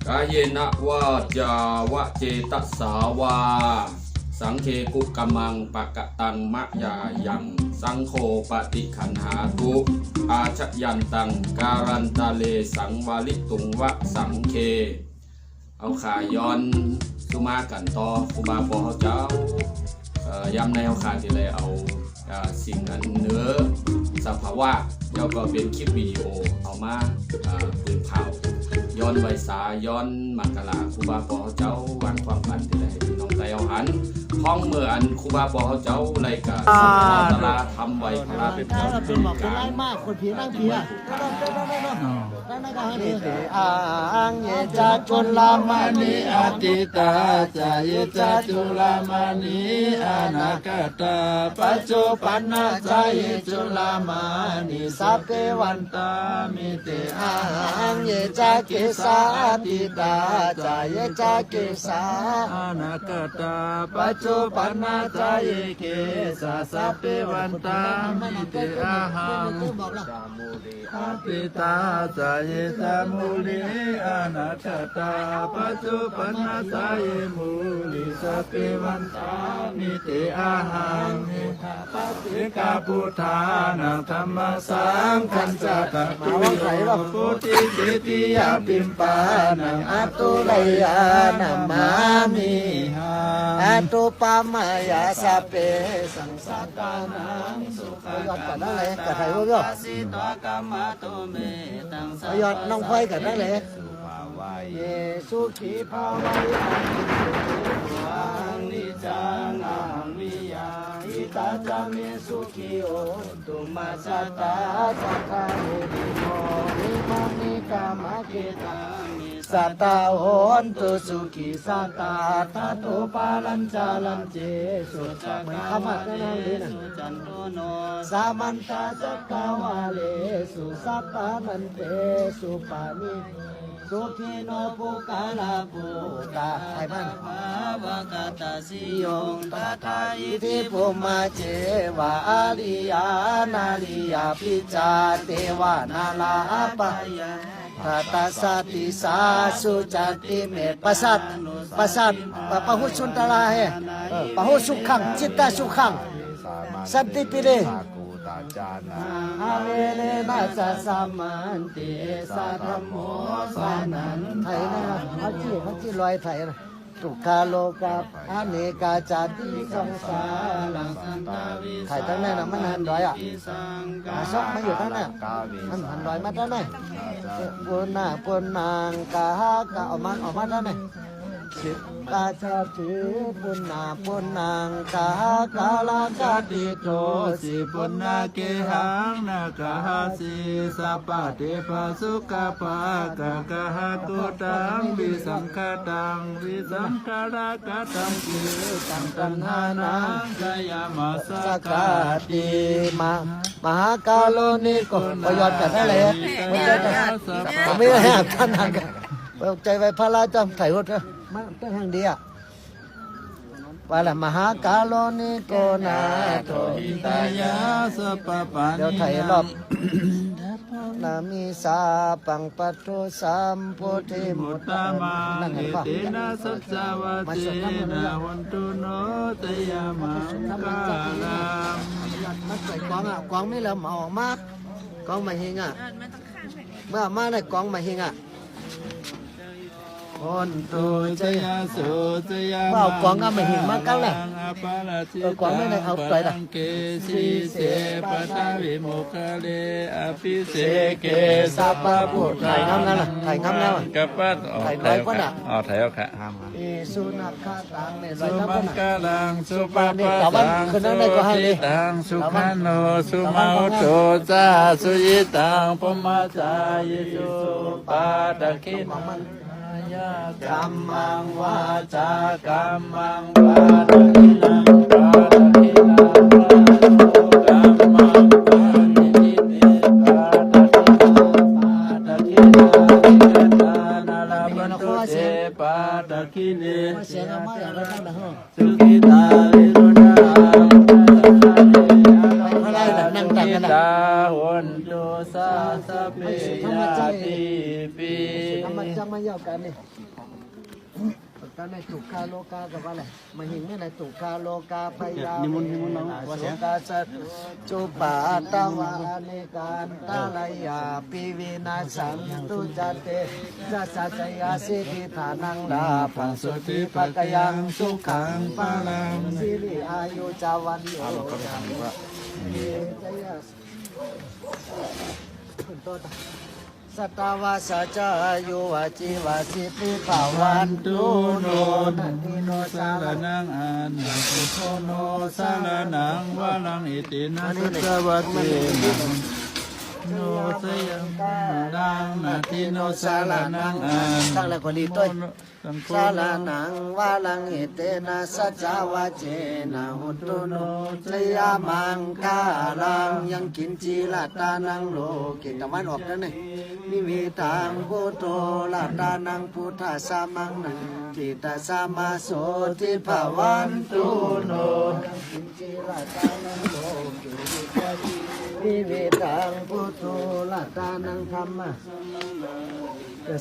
กายนะวาจาวะเจตสาวาสังเคกุกัมมังปะกะตังมะยายังสังโฆปฏิขันหาตุอาชยันตังการันตะเลสังวาลิตุงวะสังเคเอาขาย้อนสุมากันต่อครูบาปอเจ้าย้ำในเอาขาที่เลยเอาสิ่งนั้นเนื้อสภาวะแล้วก็เป็นคลิปวิดีโอเอามาปืนเผาย้อนไวสาย้อนมังกรครูบาปอเจ้าวางความฝันที่เลยให้พี่น้องไตเอาหันพ้องเมื่ออันครูบาปอเจ้าไรกับสมภตลาทำไว้พระเป็นการเป็นไล่มากคนผีนั่งผีนั่นก็ให้ดีอังเยจัจุลามณีอติตาจายจัจุลามณีอนาคตาปัจจุปันนาจายจุลามานีสัพเพวันตามิเตอังเยจักิสาติตาจายจักิสาอนาคตาปัจจุปันนาจายเกสาสัพเพวันตามิเตอะหังอาติตาจายตามูลิอนาคตาปัจจุปันนาจายมูลิสัพเพวันตามิเตอะหังปฏิกาพุทธานังธรรมสังฆัญจตะตุพุทธิสิทธิยาปิมปานังอัตุเลยานามามิอัตุปามายาสัพเพสังสัตตานังสุขังกันนั่นเลยกับใครรู้ป่ะยอดน้องไฟกันนั่นเลยเยสุขีภาวายอังนิจังอังวิยาอิตาจามิสุขีโอตุมาสัตตาจักขานิโมนิมานิกามะเกตังสัตตาโหนตุสุขีสัตตาทัตโตปาลัญจาลัญเจสุจักขามัตนังลินะสามันตาจักขาวาเลสุสัตตานันเตสุปานิสุขีโนปุกาลาปุตาไทยบ้านภาวะกตาสิยงตาทาอิทิภูมาเจวะอาริยานาริยาปิจาเทวานาลาปายาทัตสาติสาสุจัติเมตปัสสัตปะหุสุนตราเหปะหุสุขังจิตตสุขังสันติปิเลจานาเวเลนะสัสมันติสัทธโมสานันไทยนะเขาจี้ลอยไทยนะทุกขาโลกาอเนกาจาติสงสารังไทยตั้งนั้นนะมันหันร้อยอ่ะซอกมาอยู่ตั้งนั้นมันหันร้อยมาตั้งนั้นปุณนางกาออกมาตั้งนั้นสิกาชาติปุณนางกากาลากาติโตสิปุณนาเกหังนาคาสิสัพพะเทพสุขภากะกะหะกุตังวิสังขตังวิสังขารกตังกิตังตัณหานังกายามาสกาติมหากาโลนิโกประโยชน์กันได้เลยไม่ได้ท่านนั่งกันใจไว้พระราชไถ่รถนะมันเป็นทางเดียวว่าละมหากาโลนิโกนาโตหิตายาสัพปะเดี๋ยวไถ่รอบนามิสาปังปัตโตสัมโพธิมุตตามังเอเตนะสัจจวะเจนะวันตุโนตยามังกาลังมันใส่กองอ่ะกองไม่ละมาออกมากองมาเฮงอ่ะเมื่อมาในกองมาเฮงอ่ะคนตุจยาสุจยามาเอากวางก็ไม่เห็นมากันเลยกวางไม่ได้เอาไปละเกสีเสปทาวิโมคเลอภิเสเกสัพพะพุทธายงามนั่นล่ะถ่ายงามแล้วกับปัดถ่ายร้อยกว่าน่ะถ่ายเอาค่ะสุนัขตังเนี่ยสุมังกาลังสุปาปะตังสุจิตังสุขันโนสุมาโตจาสุยิตังปมาจายสุปาตะคินกัมมังวาจากัมมังปาตะคินังปาตะคินังกัมมังปานิจิติปาตะคินังปาตะคินังเกตานาลาปันตุเตปาตะคิเนสุขิตาลิรุณานั่งตักกันนะ าหุนตุสาสะเปยาติปี ธรรมจังมายาวกันนี่กันในตุกาโลกากับอะไรมาหิงไม่ในตุกาโลกาพยานิมนต์น้องวสุกาสัตจุปาตวาเนการตาลายาปิวินาสันตุจัตเตจัสสะยาสิกิธานังลาภังสุติภกยังสุขังปาลังสิริอายุจาวันโยสัตวาสัจจายุวจิวาสิปิภาวันตุโนนันติโนสารนังอันตุโคโนสารนังวาลังอิตินาสวัตเตโนสยังดังนาทิโนสารนังอันตั้งแล้วก็ดีต้วยสารนังวาลังอิเตนะสัจจาวาเจนะหุตุโนสยามังกาลังยังกินจีลาตานังโลกิตะวันออกแล้วนี่นิวิตังพุทโธลาตานังพุทธาสามังนังจิตาสามาโสติภาวันตุโนยังกินจีลาตานังโลกินิวิตังพุทโธลาตานังธรรมะ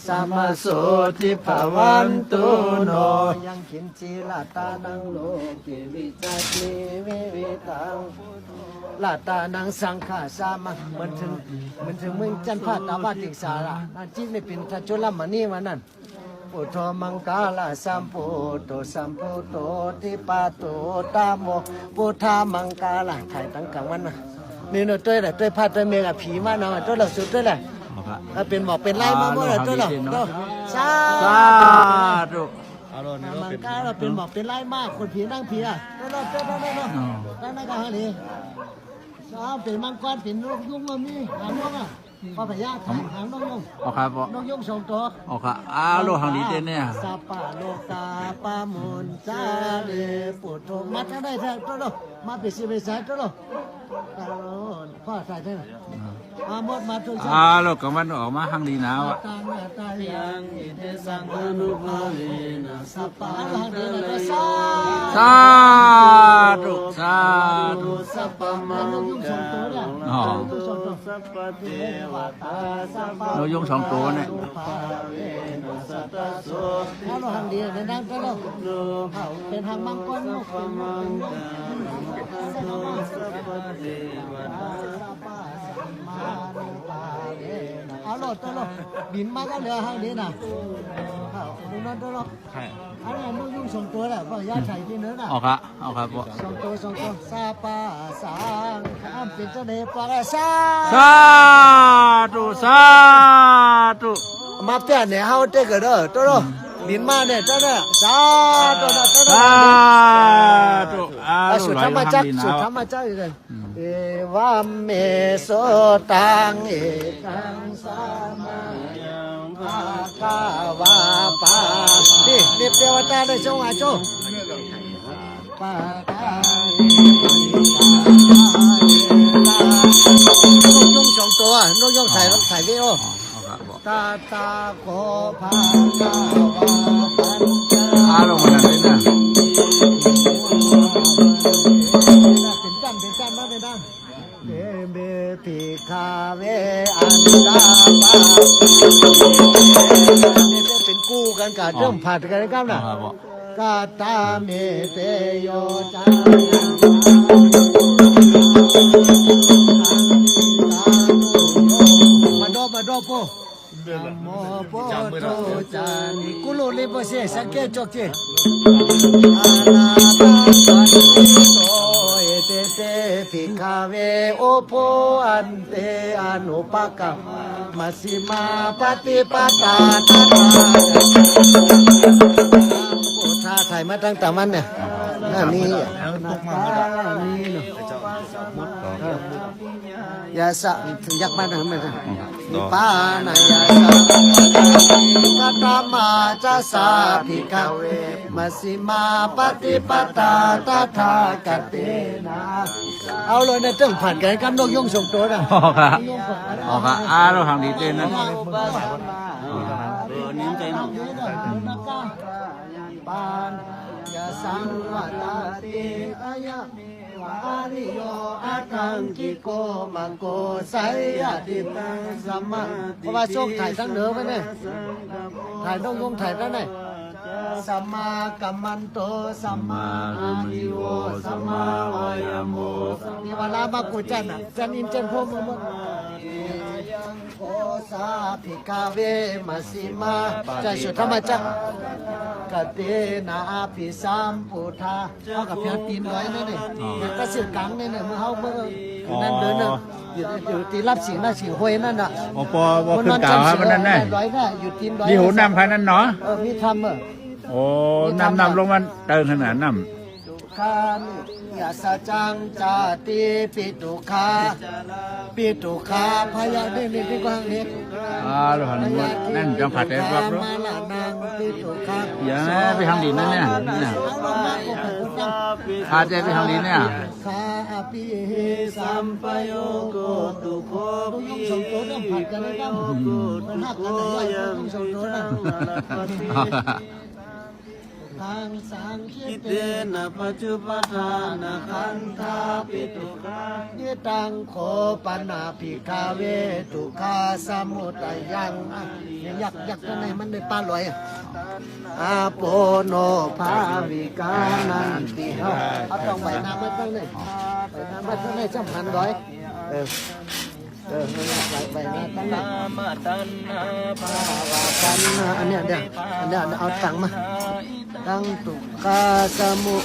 สัมมาโสติภาวันตุโนยังขินจีลาตานังโลกิวิจัติวิวิตังลาตานังสังฆาสามังมันถึงมึงจันพาตาวาติสาระนั่นจิไม่เป็นทัจจุลมณีวันนั้นพุทโธมังกาลสัมพุทโธสัมพุทโธติปาโตตามโมพุทธามังกาลถ่ายตั้งกลางวันนะนี่เนาะตัวแหละตัวพาตัวเมฆผีมาเนาะตัวเราสุดตัวแหละเป็นหมอกเป็นไล่มาเมื่อไหร่ตัวเราสาธุมังกาเราเป็นหมอกเป็นไล่มากคนผีนั่งผีอ่ะตัวเรานั่นก็ฮะนี่เป็นมังกรเป็นนกยุงเรามีหางนกอ่ะพอพญาถ่ายหางนกยุงนกยุงสองตัวโลหังดีเต้นเนี่ยสัปปะโลกาปามุนจาเดปุโตมาทั้งได้ทั้งตัวเรามาเป็นสิบเป็นสายตัวเราพ่อใส่ได้ไหมหมดมาทุกชาโลกมันออกมาหังดีหนาวอ่ะตายังอิเทสังอนุภาเวนะสัปปะหังดีนะสาธุสัปปะมังกาสัปปะเทวตาสัปปะนกยุงสองตัวเนี่ยแล้วเราหังดีในนั้นก็เราเป็นหางมังกรนกเป็นมังกรเอาโลดตัวโลดบินมาก็เหลือให้นี้นะดูนั่นตัวโลดอันนี้นกยุงสองตัวแหละพ่อยาไฉที่เนื้อน่ะเอาครับพ่อสองตัวซาปาสังข้ามเป็นเจ้าเดชปาสาธุมาเตี้ยเนี่ยเฮาเต้กันเด้อตัวโลดบินมาเนี่ยเจ้าเนี่ยสาธุสุดธรรมจักเลยเอวามเมโสตังเอตังสามายังภาคาวาปานี่เทวดาได้ชงอาโชปาตานกยุงสองตัวนกยุงถ่ายวิดีโอตาโคภาคาวาปัญจลงมาเลยนะเป็นกันมาเลยนะเบปิคาเวอันดาปาเป็นกู้กันการเริ่มผัดกันกันนะกาตาเมเตโยจามาโดโปโมโปโตจานิกุโลเลปเสสังเกตจกเจอานาตาสันติโตเอเตเตภิกขเวโอโพอันเตอนุปกรรมมัสสิมาปฏิปทานาพุทธาถ่ายมาตั้งแต่มันเนี่ยนี่ยาสะยักษ์บ้านทำไมกันปานายาสะกัตมาจะสาภิกขเวมัสสิมาปฏิปทาตถาคเตนะเอาเลยเนี่ยต้องผ่านกันกับนกยุงส่งตัวนะโลหังดีเต้นนะนิ้มใจน้องปานยาสังวตาติอายะว มาริโยอาทังกิโกมังโกไสยติตังสัมมาเพราะว่าโชคถ่ายทั้งเหนือไปเนี่ยถ่ายต้องถ่ายทั้งไหนสัมมากัมมันโตสัมมาอาทิโวสัมมาวายโมนี่เวลามากุจันอ่ะจันอินจันพรหมยังโคสาภิกาเวมัสิมาใจสุธรรมจักกเตนาภิสัมพุทธาเอากับเพียงตีนร้อยนั่นเองอย่างกระสือกลางนี่เนี่ยมือเฮาเมื่อนั่นเดินอยู่ตีรับสิงหน้าสิงห้วยนั่นน่ะ โอ้ปอว่าขึ้นกล่าวครับมันนั่นแน่ ร้อยน่ะอยู่ตีนร้อย มีหูน้ำภายนั้นเนาะ มีทำโอ้น้ำลงมันเติมขนาดน้ำ คานิยาสจังจาติปิตุคาปิตุคาพยานี่กว้างนิด หลวงนั่นจังผัดได้ครับ มาลานังปิตุคา อย่าไปทางดินนั่นเนี่ยพาใจไปทางดินเนี่ย คาอภิสัมปโยโกตุโคปิต้องส่งตัวต้องผัดกันเลยครับมันหักกันเลยต้องส่งตัวนะทางสังคิเตนะปัจจุปทานะขันธาปิตุขายิตังโคปนาภิกขาเวตุขาสมุทัยยังยักกันไหนมันได้ปลาลอยอาโปโนภาวิกานันติเอาต้องใบน้ำมาตั้งเลยใบน้ำมาตั้งเลยจำพันร้อยใบน้ำตั้งมาตันนาภาวะตันนาอันเนี้ยเอาตังมาตังตุกาสมุ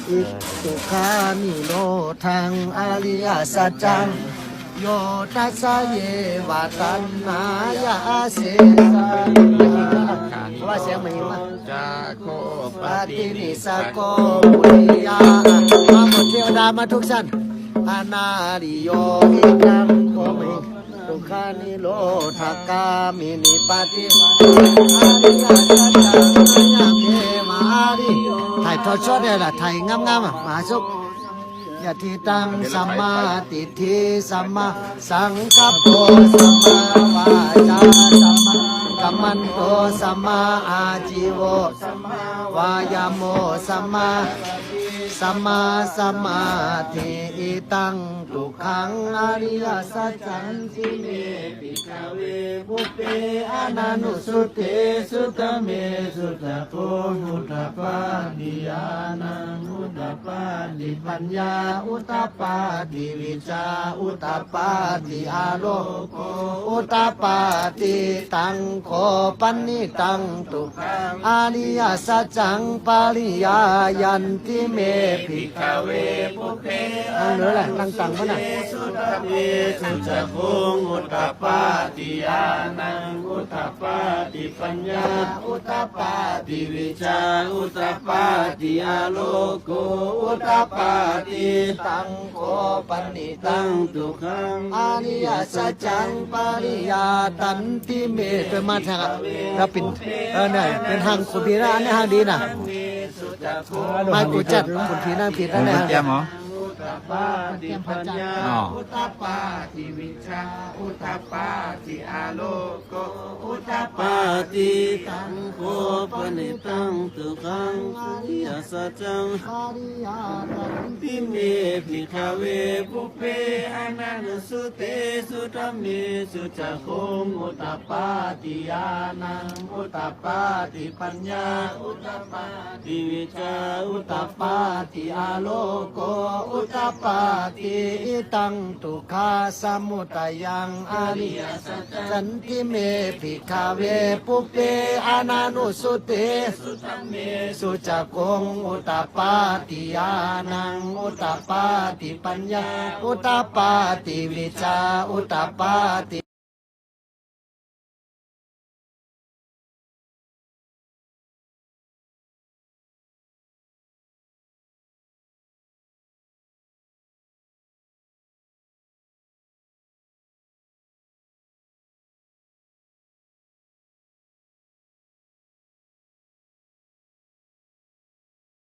อิตุคานิโรทังอริยสัจจังโยตัสสะเยวะตัณหายาเสสะว่าเสียงมันยังมาจาโคปฏินิสโกปุริยามาหมดเทวดามาทุกชั้นอนาริโยอิกังโคมิทุกขานิโรธกามินิปฏิอริยสัจจังยาเกมาริถ่ายทอดชดได้ล่ะถ่ายงามๆอ่ะมหาสุขยะทิตังสัมมาทิฏฐิสัมมาสังกัปโปสัมมาวาจาสัมมากัมมันโตสัมมาอาจิโวสัมมาวายโมสัมมาสมาธิอิตังทุกขังอริยสัจจังสิเมปิกเวปุเปอนันุสุเตสุตเมสุตโกมุตตปาดิยานังอุตตปาดิปัญญาอุตตปาดิวิชาอุตตปาดิอาโลโกอุตตปาดิตังโคปันนิตังทุกขังอริยสัจจังปริยายันติเมภิกขเวปุเพเหนือแหละตั้งตังมันน่ะสุตเมสุจโคอุตตปาติยานังอุตตปาติปัญญาอุตตปาติวิชาอุตตปาติอาโลโกอุตตปาติตังโคปนิตังทุกขังอริยสัจจังปริยาตันติเมเป็นมาทางเราเป็นเนี่ยเป็นทางคนพีระเนี่ยทางดีน่ะมากูจัดคนพีนั่งผิดนั่นแหละ แจ่มเหรอ ตปาติปัญญาอุตตปาติวิชาอุตตปาติอาโลโกอุตตปาติตังโคปนิตังตุขังอริยสัจจังอริยตันติเมภิกขเวปุเพอนันสุเตสุตัมเมสุจโคอุตตปาติญาณังอุตตปาติปัญญาอุตตปาติวิชาอุตตปาติอาโลโกอุตตปาติตังทุกขาสมุทัยยังอริยสัจจันติเมภิกขเวปุเพอนันุสุเตสุตัมเมสุจโคอุตตปาติญาณังอุตตปาติปัญญาอุตตปาติวิชาอุตตปาติ